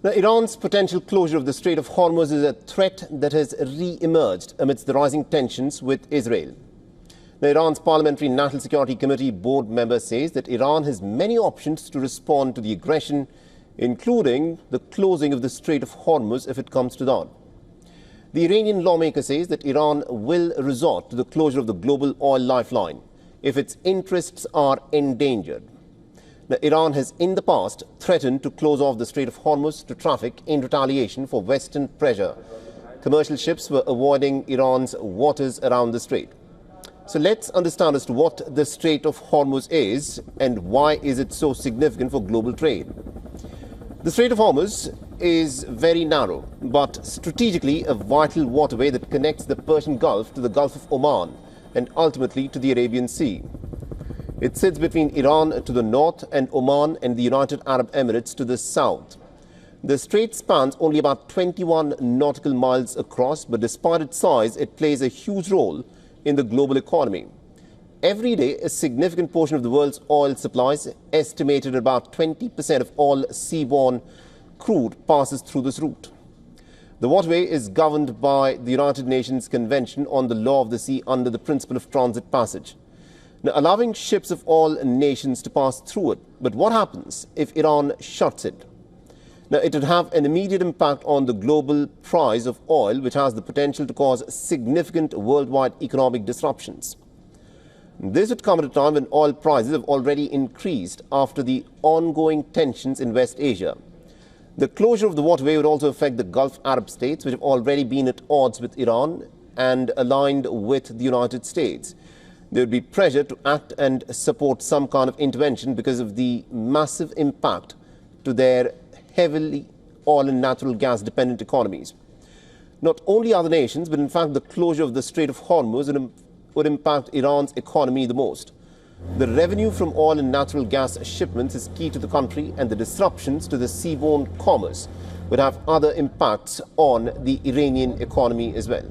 Now, Iran's potential closure of the Strait of Hormuz is a threat that has re-emerged amidst the rising tensions with Israel. Now, Iran's Parliamentary National Security Committee board member says that Iran has many options to respond to the aggression, including the closing of the Strait of Hormuz if it comes to that. The Iranian lawmaker says that Iran will resort to the closure of the global oil lifeline if its interests are endangered. Now, Iran has in the past threatened to close off the Strait of Hormuz to traffic in retaliation for Western pressure. Commercial ships were avoiding Iran's waters around the strait. So let's understand as to what the Strait of Hormuz is and why is it so significant for global trade. The Strait of Hormuz is very narrow, but strategically a vital waterway that connects the Persian Gulf to the Gulf of Oman and ultimately to the Arabian Sea. It sits between Iran to the north and Oman and the United Arab Emirates to the south. The strait spans only about 21 nautical miles across, but despite its size, it plays a huge role in the global economy. Every day, a significant portion of the world's oil supplies, estimated at about 20% of all seaborne crude, passes through this route. The waterway is governed by the United Nations Convention on the Law of the Sea under the principle of transit passage, now allowing ships of all nations to pass through it. But what happens if Iran shuts it? Now, it would have an immediate impact on the global price of oil, which has the potential to cause significant worldwide economic disruptions. This would come at a time when oil prices have already increased after the ongoing tensions in West Asia. The closure of the waterway would also affect the Gulf Arab states, which have already been at odds with Iran and aligned with the United States. There would be pressure to act and support some kind of intervention because of the massive impact to their heavily oil and natural gas dependent economies. Not only other nations, but in fact the closure of the Strait of Hormuz would impact Iran's economy the most. The revenue from oil and natural gas shipments is key to the country, and the disruptions to the seaborne commerce would have other impacts on the Iranian economy as well.